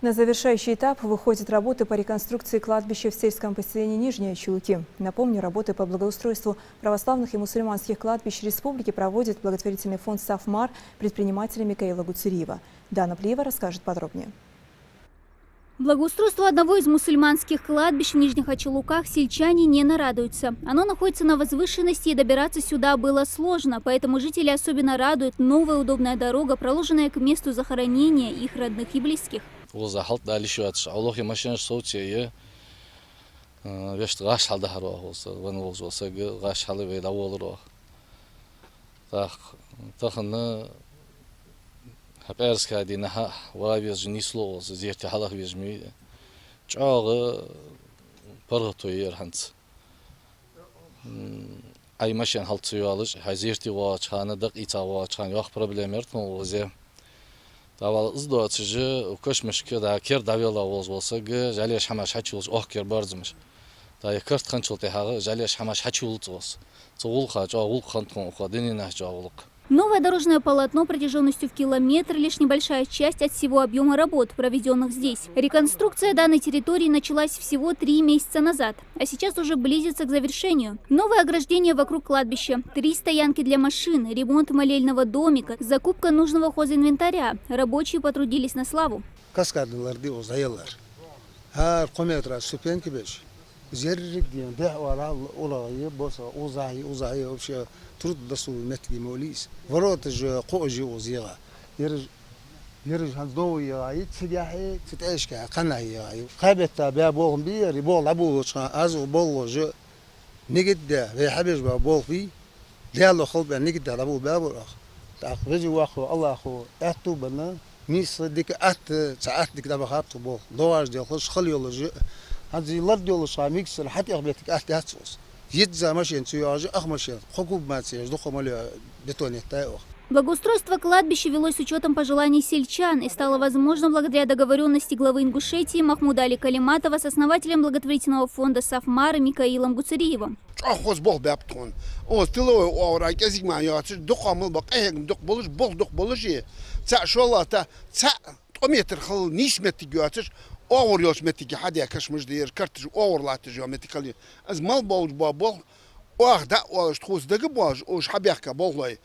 На завершающий этап выходят работы по реконструкции кладбища в сельском поселении Нижние Чулуки. Напомню, работы по благоустройству православных и мусульманских кладбищ республики проводит благотворительный фонд «Сафмар» предпринимателя Микаила Гуцериева. Дана Плиева расскажет подробнее. Благоустройству одного из мусульманских кладбищ в Нижних Ачалуках сельчане не нарадуются. Оно находится на возвышенности, и добираться сюда было сложно, поэтому жители особенно радует новая удобная дорога, проложенная к месту захоронения их родных и близких. Хапэрскади наха вавез нисло зерти халах везми чага паргатойер ханц ай машин халтсуялыш хазерти вачхана дак ица вачхан вах проблемер тонлозе давал издоатжы көшмешке да кер давела болса г жалеш хамаш хачулж охкер барзмыш да якарт ханчулте хага жалеш хамаш хачулж болс цул хача ул хантон ходинина жаулык. Новое дорожное полотно протяженностью в километр – лишь небольшая часть от всего объема работ, проведенных здесь. Реконструкция данной территории началась всего 3 месяца назад, а сейчас уже близится к завершению. Новое ограждение вокруг кладбища, 3 стоянки для машин, ремонт молельного домика, закупка нужного хозинвентаря. Рабочие потрудились на славу. زرق ديان ده ورا ولا بوس وزاي وش ترد دسو متجي موليس وراتج قوجي وزيغا يرج هندو ياي تسياحي تتعيش كا قناي ياي خابت بابوهم بي ريبول ابو ازو بولج نجد في حبيج بابول في ديالو خلب نجد ابو بابو تاخرج واخو الله اخو اتو بنا ميس ديك ات ساعات ديك دابا خاطو بول دواج ديال خش خليولج هذه الأرض يلا شاميكس حتى أغلبتك أهل هاتسوس يتزا ماشين سياج أخمشين حكومة ما سياج دخل مالي بتوني تايو. Благоустройство кладбища велось с учетом пожеланий сельчан и стало возможно благодаря договоренности главы Ингушетии Махмуда Али Калиматова с основателем благотворительного фонда «Сафмар» Микаилом Гуцериевым. أور يوش متيجي حدا كشمش دير كرتج أور لا تجي متيكلي از مال باوج بابل واحد واش تخوز دق باوج وش حبيحك باولاي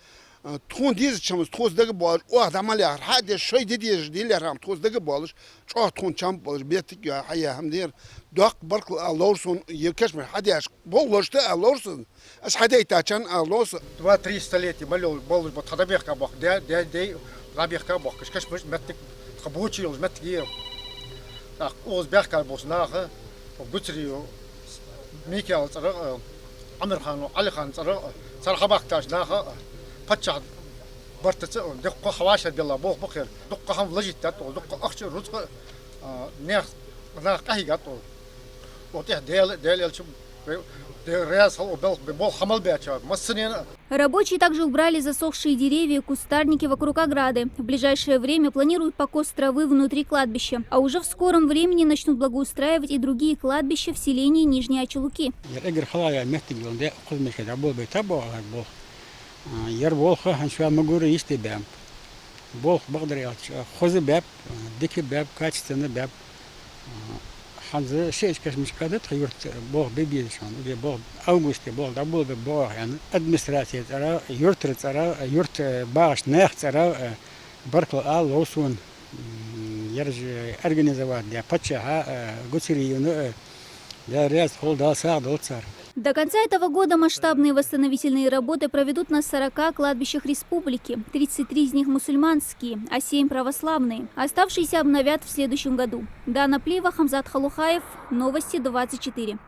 تخون ديز شمس تخوز دق باوج واحد عمل يا حدا شوي ديج دي اللي رام تخوز دق باوج شو تخون شام باوج بيتك يا حيا هم دير دق برك اللورسون يكشمش حدا باوج تا اللورسون اس حدا يتاچن اللورس 2-3 столетия малел باوج بتحبيحك باوج دي رابيحك باوج كشمش متك خبوتشي متك اوز بيحكي بوسناخ وغوتريو ميكال صار عمر خان علي خان صار خباكتاش ناخ باتشا برتت دق حواشه ديال بوخ بخير دق هم لجيتات دق اخش رزق نيخ ناخ قهيغات وتي ديال Рабочие также убрали засохшие деревья и кустарники вокруг ограды. В ближайшее время планируют покос травы внутри кладбища. А уже в скором времени начнут благоустраивать и другие кладбища в селении Нижние Ачалуки. حنزة شيء كش كادت خيرت بوه بيبيشان بوه أوغست بوه دبول بوه يعني أدمستراتية ترى يورت ترى يورت باش ناخ ترى بركل آل لوسون يرجع أرجنيزوات يا بتشها غوتسيريونو يا رياض خول دا ساعة دوتسار. До конца этого года масштабные восстановительные работы проведут на 40 кладбищах республики. 33 из них мусульманские, а 7 православные. Оставшиеся обновят в следующем году. Дана Плиева, Хамзат Халухаев. Новости 24.